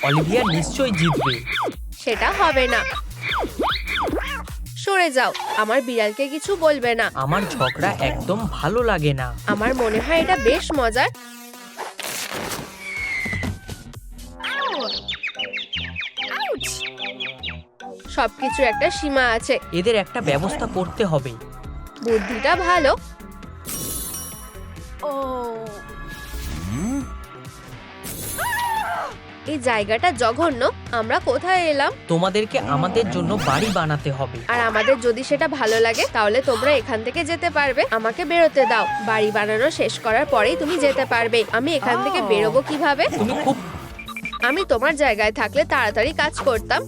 Olivia নিশ্চয়ই জিতবে। সেটা হবে না। সরে যাও, আমার বিড়ালকে কিছু বলবে না। আমার ঝগড়া একদম ভালো লাগে না। আমার মনে হয় এটা বেশ মজার। সবকিছু একটা সীমা আছে। এদের একটা ব্যবস্থা করতে হবে। বুদ্ধিটা ভালো। এই জায়গাটা জঘন্য। আমরা কোথায় এলাম? তোমাদেরকে আমাদের জন্য বাড়ি বানাতে হবে। আর আমাদের যদি সেটা ভালো লাগে তাহলে তোমরা এখান থেকে যেতে পারবে। আমাকে বেরোতে দাও। বাড়ি বানানো শেষ করার পরেই তুমি যেতে পারবে। আমি এখান থেকে বেরোবো কিভাবে? তুমি খুব আমি তোমার জায়গায় থাকলে তাড়াতাড়ি কাজ করতাম।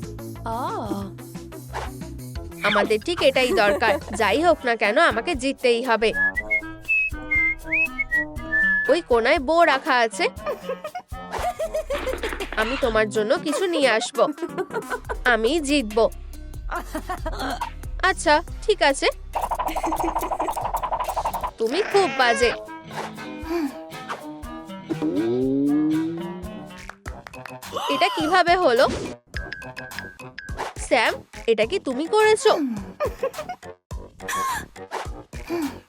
আমাদের ঠিক এটাই দরকার। যাই হোক না কেন আমাকে জিততেই হবে। ওই কোনায় বউ রাখা আছে। আমি তোমার জন্য কিছু নিয়ে আসবো। আমি জিতবো। আচ্ছা ঠিক আছে। তুমি খুব বাজে। এটা কিভাবে হলো? স্যাম, এটা কি তুমি করেছো?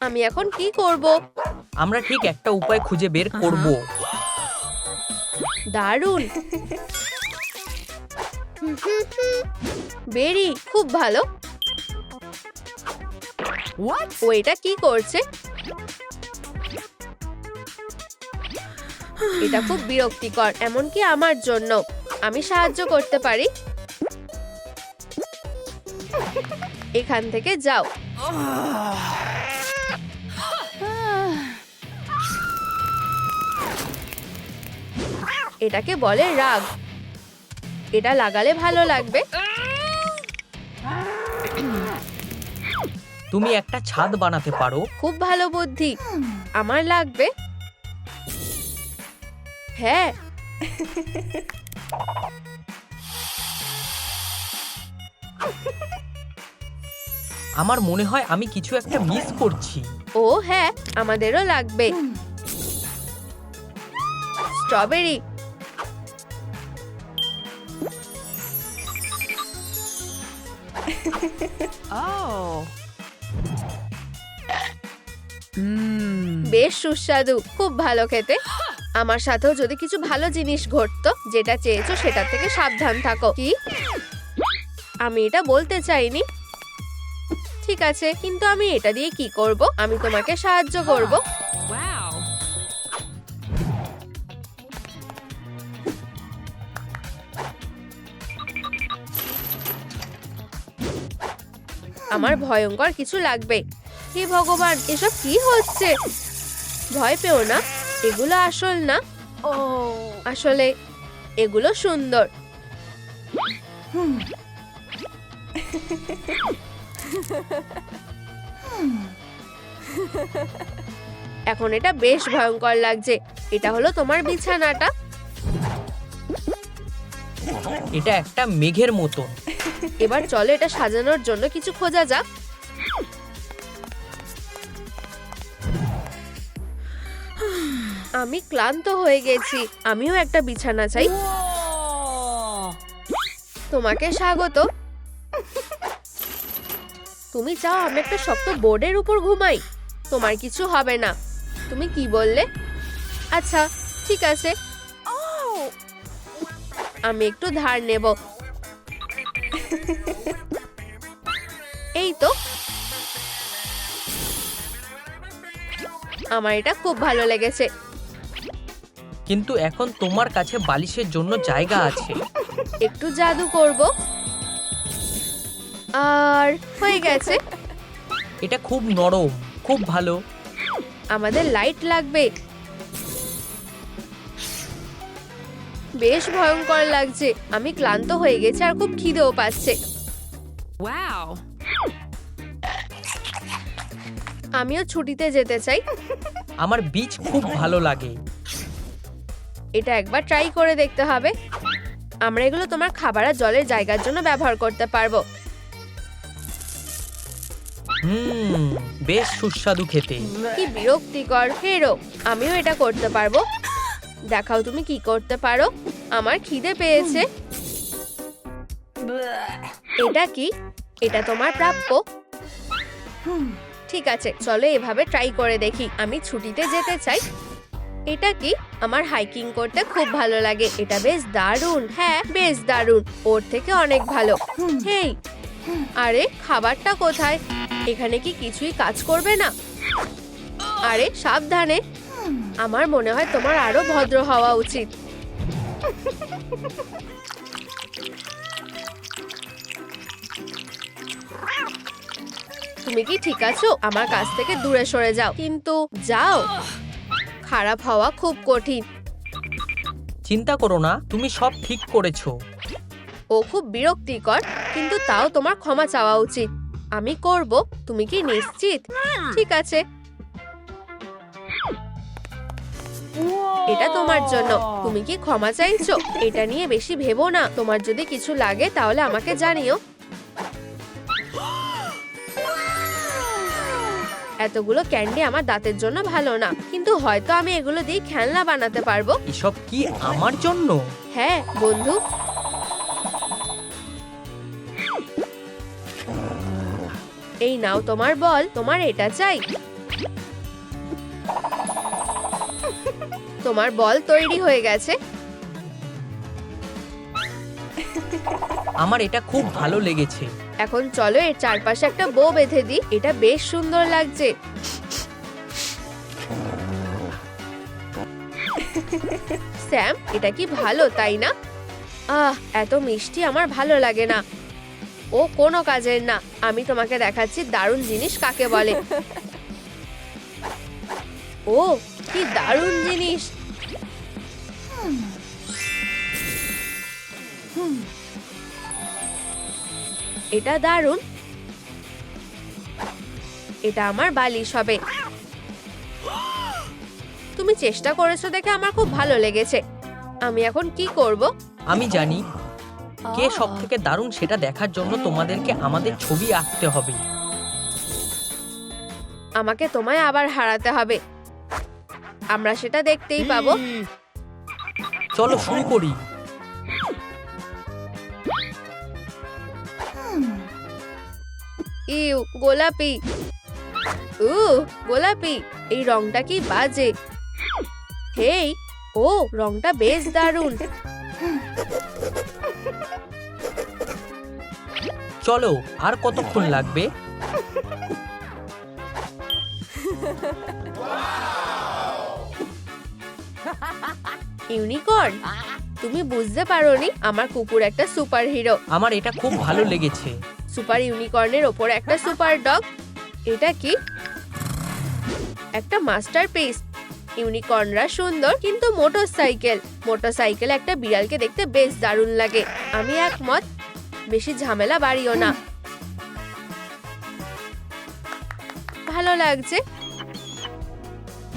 আমি এখন কি করব? আমরা ঠিক একটা উপায় খুঁজে বের করব। দারুণ। বেরি, খুব ভালো। ও এটা কি করছে? এটা খুব বিরক্তিকর, এমনকি আমার জন্য। আমি সাহায্য করতে পারি। এখান থেকে যাও। এটাকে বলে রাগ। এটা লাগালে ভালো লাগবে। তুমি একটা ছাদ বানাতে পারো। খুব ভালো বুদ্ধি। আমার লাগবে। হ্যাঁ। আমার মনে হয় আমি কিছু একটা মিস করছি। ও হ্যাঁ, আমাদেরও লাগবে। স্ট্রবেরি। বেশ সুস্বাদু, খুব ভালো খেতে। আমার সাথেও যদি কিছু ভালো জিনিস ঘটতো, যেটা চেয়েছো সেটার থেকে সাবধান থাকো। কি? আমি এটা বলতে চাইনি। ঠিক আছে, কিন্তু আমি এটা দিয়ে কি করব? আমি তোমাকে সাহায্য করব। আমার ভয়ঙ্কর কিছু লাগবে। হে ভগবান, এসব কি হচ্ছে? ভয় পেও না, এগুলো আসল না। আসলে এগুলো সুন্দর। এখন এটা বেশ ভয়ঙ্কর লাগছে। এটা হলো তোমার বিছানাটা। এটা একটা মেঘের মতো। এবার চলো এটা সাজানোর জন্য কিছু খোঁজা যাক। আমি ক্লান্ত হয়ে গেছি। আমিও একটা বিছানা চাই। তোমাকে স্বাগত। তুমি চাও আমি একটা শক্ত বোর্ডের উপর ঘুমাই? তোমার কিছু হবে না। তুমি কি বললে? আচ্ছা ঠিক আছে। আমি একটু ধার নেব। এই তো। আমার এটা খুব ভালো লেগেছে। কিন্তু এখন তোমার কাছে বালিশের জন্য জায়গা আছে। একটু জাদু করব। আর হয়ে গেছে। এটা খুব নরম, খুব ভালো। আমাদের লাইট লাগবে। বেশ ভয়ঙ্কর লাগছে। আমি ক্লান্ত হয়ে গেছি আর খুব খিদেও পাচ্ছে। আমিও ছুটিতে যেতে চাই। আমার বীজ খুব ভালো লাগে। এটা একবার ট্রাই করে দেখতে হবে। আমরা এগুলো তোমার খাবার আর জলের জায়গার জন্য ব্যবহার করতে পারবো। বেশ সুস্বাদু খেতে। কি বিরক্তিকর। হেরো, আমিও এটা করতে পারবো। দেখাও তুমি কি করতে পারো। আমার খিদে পেয়েছে। এটা কি? এটা তোমার প্রাপ্য। ঠিক আছে, চলো এভাবে ট্রাই করে দেখি। আমি ছুটিতে যেতে চাই। এটা কি? আমার হাইকিং করতে খুব ভালো লাগে। এটা বেশ দারুণ। হ্যাঁ, বেশ দারুণ। ওর থেকে অনেক ভালো। হেই, আরে খাবারটা কোথায়? এখানে কি কিছুই কাজ করবে না? আরে সাবধানে। আমার মনে হয় তোমার আরো ভদ্র হওয়া উচিত। তুমি কি ঠিক আছো? আমার কাছ থেকে দূরে সরে যাও। কিন্তু যাও। খারাপ হওয়া খুব কঠিন। চিন্তা করো না, তুমি সব ঠিক করেছো। ও খুব বিরক্তিকর, কিন্তু তাও তোমার ক্ষমা চাওয়া উচিত। আমি করব। তুমি কি নিশ্চিত? ঠিক আছে, এটা তোমার জন্য। তুমি কি ক্ষমা চাইছো? এটা নিয়ে বেশি ভেবো না। তোমার যদি কিছু লাগে তাহলে আমাকে জানিও। এতগুলো ক্যান্ডি আমার দাঁতের জন্য ভালো না, কিন্তু হয়তো আমি এগুলো দিয়ে খেলনা বানাতে পারবো। এসব কি আমার জন্য? হ্যাঁ বন্ধু। এই নাও তোমার বল। তোমার এটা চাই? তোমার বল তৈরি হয়ে গেছে। আমার এটা খুব ভালো লেগেছে। এখন চলো এর চারপাশে একটা বো বেঁধে দিই। এটা বেশ সুন্দর লাগছে। স্যাম, এটা কি ভালো, তাই না? এত মিষ্টি আমার ভালো লাগে না। ও কোনো কাজের না। আমি তোমাকে দেখাচ্ছি দারুণ জিনিস কাকে বলে। ও কি দারুণ জিনিস। এটা দারুণ। এটা আমার বালিশ হবে। তুমি চেষ্টা করেছো দেখে আমার খুব ভালো লেগেছে। আমি এখন কি করব? আমি জানি কে সব থেকে দারুণ সেটা দেখার জন্য তোমাদেরকে আমাদের ছবি আঁকতে হবে। আমাকে তোমায় আবার হারাতে হবে। আমরা সেটা দেখতেই পাবো। চলো শুরু করি। ইউ, গোলাপি। গোলাপি। এই রংটা কি বাজে। হেই, ও রংটা বেশ দারুণ। চলো, আর কতক্ষণ লাগবে? ইউনিকর্ন? তুমি বুঝতে পারোনি, আমার কুকুর একটা সুপার হিরো। আমার এটা খুব ভালো লেগেছে। সুপার ইউনিকর্নের ওপরে একটা সুপার ডগ। এটা কি? একটা মাস্টারপিস। ইউনিকর্নরা সুন্দর, কিন্তু মোটরসাইকেল একটা বিড়ালকে দেখতে বেশ দারুণ লাগে। আমি একমত। বেশি ঝামেলা বাড়িও না। ভালো লাগছে।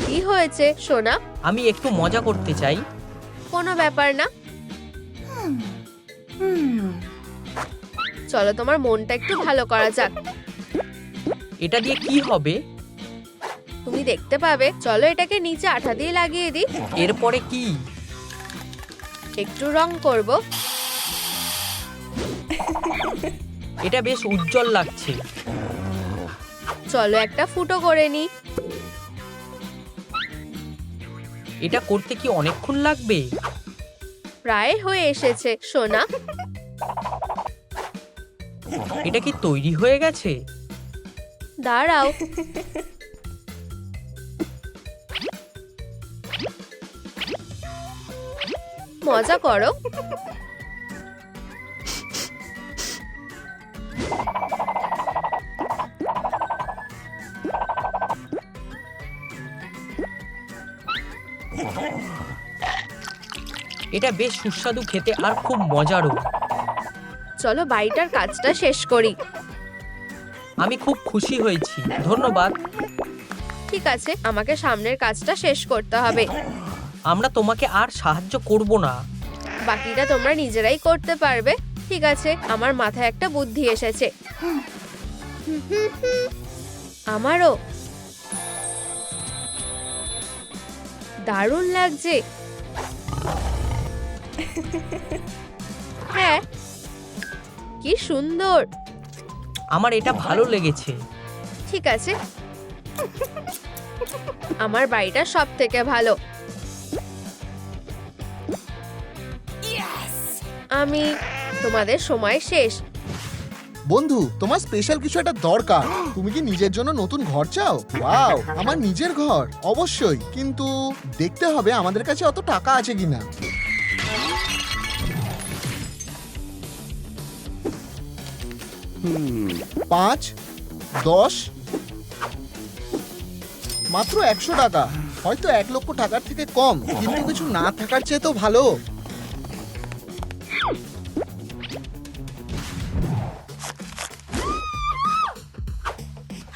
কি হয়েছে সোনা? আমি একটু মজা করতে চাই। কোনো ব্যাপার না। চলো তোমার মনটা একটু ভালো করা যাক। এটা দিয়ে কি হবে? তুমি দেখতে পাবে। চলো এটাকে নিচে আঠা দিয়ে লাগিয়ে দিই। এরপরে কি? একটু রং করব। এটা বেশ উজ্জ্বল লাগছে। চলো একটা ফুটো করে নিই। এটা করতে কি অনেকক্ষণ লাগবে? প্রায় হয়ে এসেছে সোনা। এটা কি তৈরি হয়ে গেছে? দাঁড়াও। মজা করো। এটা বেশ সুস্বাদু খেতে আর খুব মজারও। চলো বাড়িটার কাজটা শেষ করি। আমি খুব খুশি হয়েছি। ধন্যবাদ। ঠিক আছে, আমাকে সামনের কাজটা শেষ করতে হবে। আমরা তোমাকে আর সাহায্য করব না। বাকিটা তোমরা নিজেরাই করতে পারবে। ঠিক আছে, আমার মাথায় একটা বুদ্ধি এসেছে। আমারও দারুণ লাগছে। হ্যাঁ, কি সুন্দর। আমার এটা ভালো লেগেছে। ঠিক আছে, আমার বাড়িটা সব থেকে ভালো। আমি তোমাদের সময় শেষ। বন্ধু, তোমার স্পেশাল কিছু একটা দরকার। তুমি কি নিজের জন্য নতুন ঘর চাও? ওয়াও, আমার নিজের ঘর অবশ্যই, কিন্তু দেখতে হবে আমাদের কাছে অত টাকা আছে কিনা। পাঁচ, 10, মাত্র 100 টাকা। হয়তো 1 লক্ষ টাকার থেকে কম, কিন্তু কিছু না থাকার চেয়ে তো ভালো।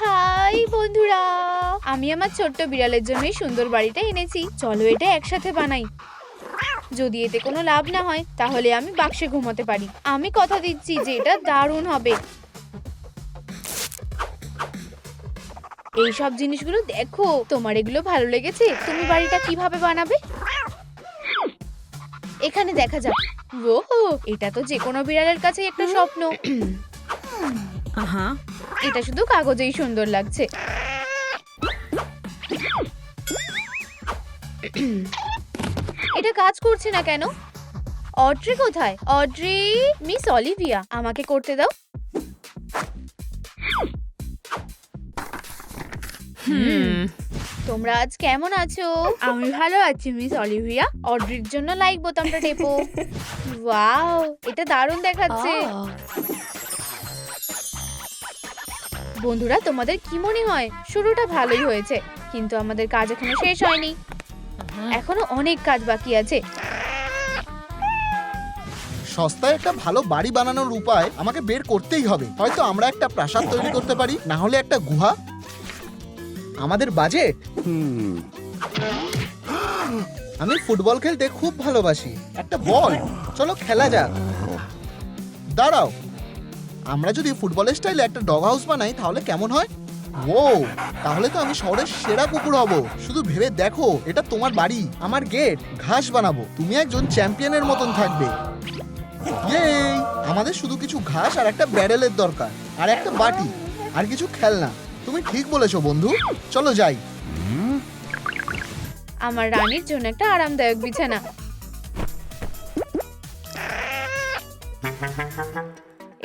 হাই বন্ধুরা, আমি আমার ছোট্ট বিড়ালের জন্যই সুন্দর বাড়িটা এনেছি। চলো এটা একসাথে বানাই। যদি এতে কোনো লাভ না হয় তাহলে আমি বাক্সে ঘুমাতে পারি। আমি কথা দিচ্ছি যে এটা দারুণ হবে। এই সব জিনিসগুলো দেখো, তোমার এগুলো ভালো লেগেছে? তুমি বাড়িটা কিভাবে বানাবে এখানে দেখা যাক। ওহো, এটা তো যে কোনো বিড়ালের কাছে একটা স্বপ্ন। এটা শুধু কাগজেই সুন্দর লাগছে। এটা কাজ করছে না কেন? অড্রি কোথায়? অড্রি, মিস অলিভিয়া, আমাকে করতে দাও। তোমরা আজ কেমন আছো? আমি ভালো আছি মিস অলিভিয়া। অড্রির জন্য লাইক বোতামটা টেপো। ওয়াও, এটা দারুণ দেখাচ্ছে। বন্ধুরা, তোমাদের কি মনে হয়? শুরুটা ভালোই হয়েছে, কিন্তু আমাদের কাজ এখনো শেষ হয়নি। এখনো অনেক কাজ বাকি আছে। সস্তায় একটা ভালো বাড়ি বানানোর উপায় আমাকে বের করতেই হবে। হয়তো আমরা একটা প্রাসাদ তৈরি করতে পারি, না হলে একটা গুহা। আমাদের বাজেট, আমি ফুটবল খেলতে খুব ভালোবাসি। একটা বল, চলো খেলা যাক। দাঁড়াও, আমরা যদি ফুটবলের স্টাইলে একটা ডগ হাউস বানাই তাহলে কেমন হয়? ও, তাহলে তো আমি শহরের সেরা কুকুর হব। শুধু ভেবে দেখো, এটা তোমার বাড়ি, আমার গেট। ঘাস বানাবো, তুমি একজন চ্যাম্পিয়নের মতন থাকবে। ইয়ে, আমাদের শুধু কিছু ঘাস আর একটা ব্যারেলের দরকার, আর একটা বাটি, আর কিছু খেলনা। তুমি ঠিক বলেছো বন্ধু, চলো যাই। আমার রানীর জন্য একটা আরামদায়ক বিছানা।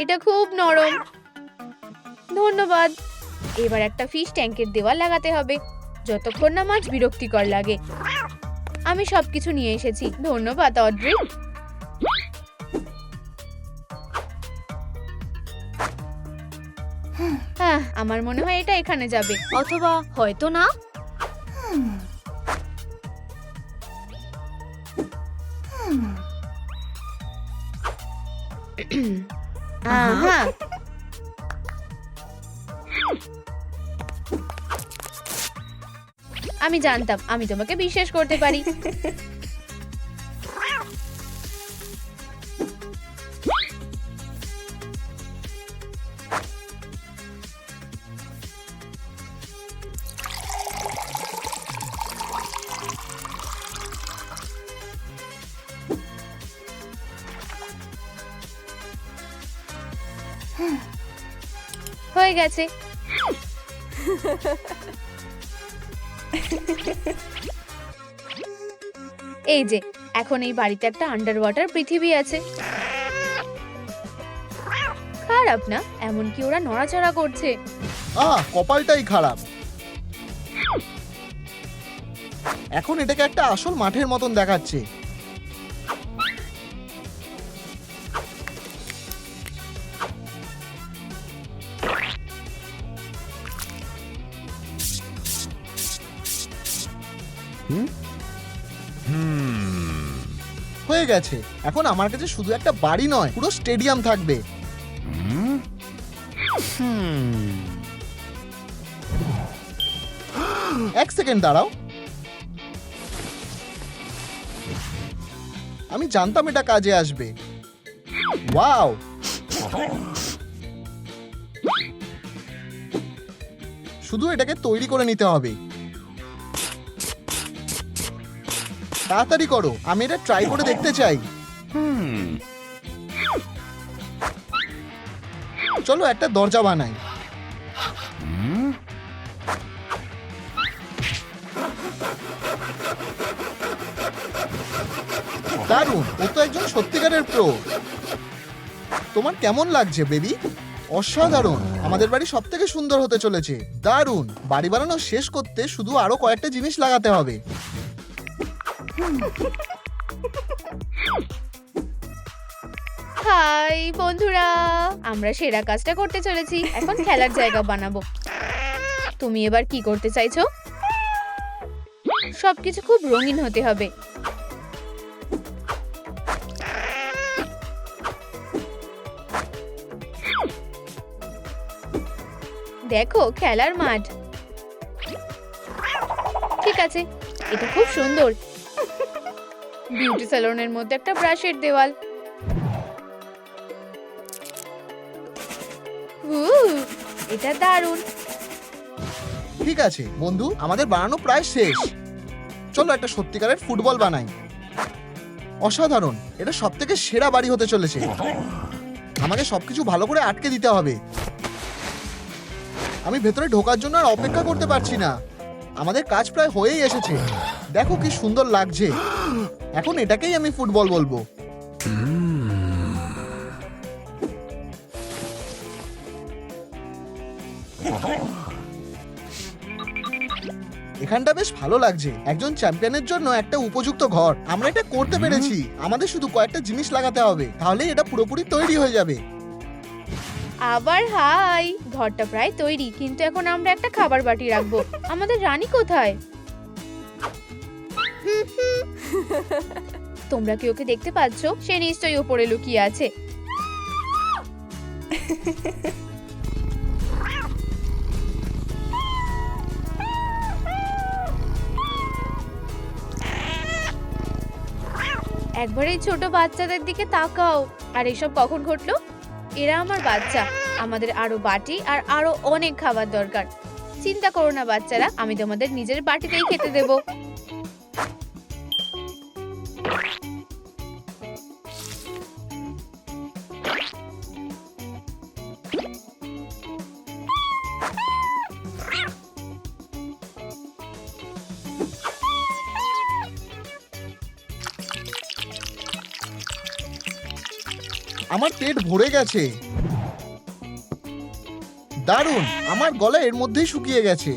এটা খুব নরম। ধন্যবাদ। এবার একটা ফিশ ট্যাঙ্কের দেওয়াল লাগাতে হবে, যতক্ষণ না মাছ বিরক্তিকর লাগে। আমি সবকিছু নিয়ে এসেছি। ধন্যবাদ অড্রি। আমার মনে হয় এটা এখানে যাবে, অথবা হয়তো না। হ্যাঁ, আমি জানতাম আমি তোমাকে বিশ্বাস করতে পারি। হয়ে গেছে। এই যে, এখন এই বাড়িতে একটা আন্ডার ওয়াটার পৃথিবী আছে। খারাপ না, এমনকি ওরা নড়াচড়া করছে। কপালটাই খারাপ। এখন এটাকে একটা আসল মাঠের মতন দেখাচ্ছে। হয়ে গেছে। এখন আমার কাছে শুধু একটা বাড়ি নয়, পুরো স্টেডিয়াম থাকবে। এক সেকেন্ড দাঁড়াও, আমি জানতাম এটা কাজে আসবে। ওয়াও, শুধু এটাকে তৈরি করে নিতে হবে। তাড়াতাড়ি করো, আমি এটা ট্রাই করে দেখতে চাই। চলো একটা দরজা বানাই। দারুণ, ও তো একজন সত্যিকারের প্রো। তোমার কেমন লাগছে বেবি? অসাধারণ, আমাদের বাড়ি সব থেকে সুন্দর হতে চলেছে। দারুণ, বাড়ি বানানো শেষ করতে শুধু আরো কয়েকটা জিনিস লাগাতে হবে। হাই বন্ধুরা, আমরা সেরা কাজটা করতে চলেছি। এখন খেলার জায়গা বানাবো। তুমি এবার কি করতে চাইছো? সবকিছু খুব রঙিন হতে হবে। দেখো খেলার মাঠ। ঠিক আছে, এটা খুব সুন্দর। বিউটি স্যালনের মধ্যে একটা ব্রাশের দেওয়াল। এটা দারুণ। ঠিক আছে বন্ধু, আমাদের বানানো প্রায় শেষ। চলো একটা সত্যিকারের ফুটবল বানাই। অসাধারণ, এটা সব থেকে সেরা বাড়ি হতে চলেছে। আমাকে সবকিছু ভালো করে আটকে দিতে হবে। আমি ভেতরে ঢোকার জন্য আর অপেক্ষা করতে পারছি না। আমাদের কাজ প্রায় হয়েই এসেছে। দেখো কি সুন্দর লাগছে। এখন এটাকেই আমি ফুটবল বলবো। এখানটা বেশ ভালো লাগছে। একজন চ্যাম্পিয়নের জন্য একটা উপযুক্ত ঘর। আমরা এটা করতে পেরেছি। আমাদের শুধু কয়েকটা জিনিস লাগাতে হবে, তাহলেই এটা পুরোপুরি তৈরি হয়ে যাবে। আবার হাই, ঘরটা প্রায় তৈরি, কিন্তু এখন আমরা একটা খাবার বাটি রাখবো। আমাদের রানী কোথায়? তোমরা কি ওকে দেখতে পাচ্ছ? সে নিশ্চয়ই উপরে লুকিয়ে আছে। একবার এই ছোট বাচ্চাদের দিকে তাকাও। আর এসব কখন ঘটলো? এরা আমার বাচ্চা। আমাদের আরো বাটি আর আরো অনেক খাবার দরকার। চিন্তা করো না বাচ্চারা, আমি তোমাদের নিজের বাটিতেই খেতে দেব। আমার পেট ভরে গেছে। দারুণ, আমার গলা এর মধ্যেই শুকিয়ে গেছে।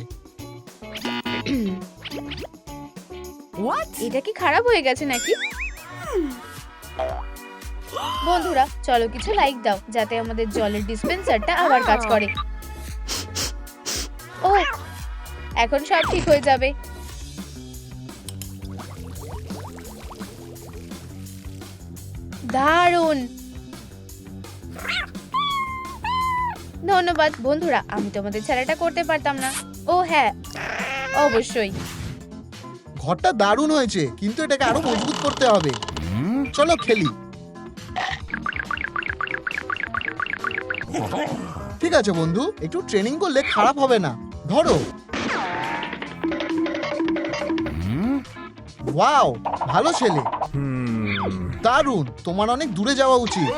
এটা কি খারাপ হয়ে গেছে নাকি? বন্ধুরা চলো কিছু লাইক দাও যাতে আমাদের জলের ডিসপেন্সারটা আবার কাজ করে। ও, এখন সব ঠিক হয়ে যাবে। দারুণ, ধন্যবাদ বন্ধুরা। আমি তোমাদের ছাড়াটা করতে পারতাম না। ও হ্যাঁ, অবশ্যই। ঘরটা দারুণ হয়েছে, কিন্তু এটাকে আরো মজবুত করতে হবে। চলো খেলি। ঠিক আছে বন্ধু, একটু ট্রেনিং করলে খারাপ হবে না। ধরো। ওয়াও, ভালো ছেলে। দারুণ, তোমার অনেক দূরে যাওয়া উচিত।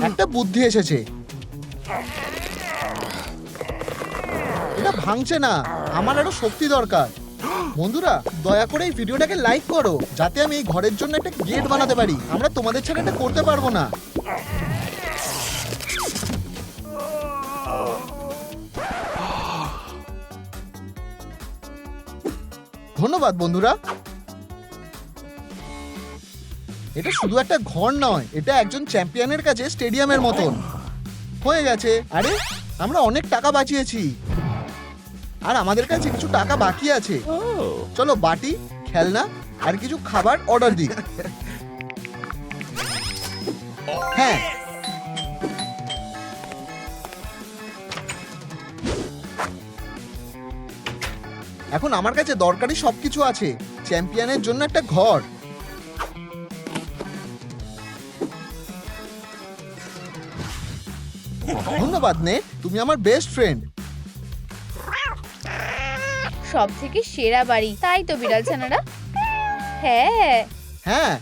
একটা বুদ্ধি এসেছে। এটা ভাঙছে না, আমার আরো শক্তি দরকার। বন্ধুরা দয়া করে এই ভিডিওটাকে লাইক করো, যাতে আমি এই ঘরের জন্য একটা গেট বানাতে পারি। আমরা তোমাদের ছাড়া এটা করতে পারবো না। ধন্যবাদ বন্ধুরা। এটা শুধু একটা ঘর নয়, এটা একজন চ্যাম্পিয়নের কাছে স্টেডিয়ামের মতন হয়ে গেছে। আরে আমরা অনেক টাকা বাঁচিয়েছি, আর আমাদের কাছে কিছু টাকা বাকি আছে। চলো বাটি, খেলনা আর কিছু খাবার অর্ডার দিই। হ্যাঁ, এখন আমার কাছে দরকারি সবকিছু আছে। চ্যাম্পিয়নের জন্য একটা ঘর। ধন্যবাদ ধন্যবাদ নেট, তুমি আমার বেস্ট ফ্রেন্ড। সব থেকে সেরা বাড়ি, তাই তো বিড়াল ছানারা? হ্যাঁ। হ্যাঁ,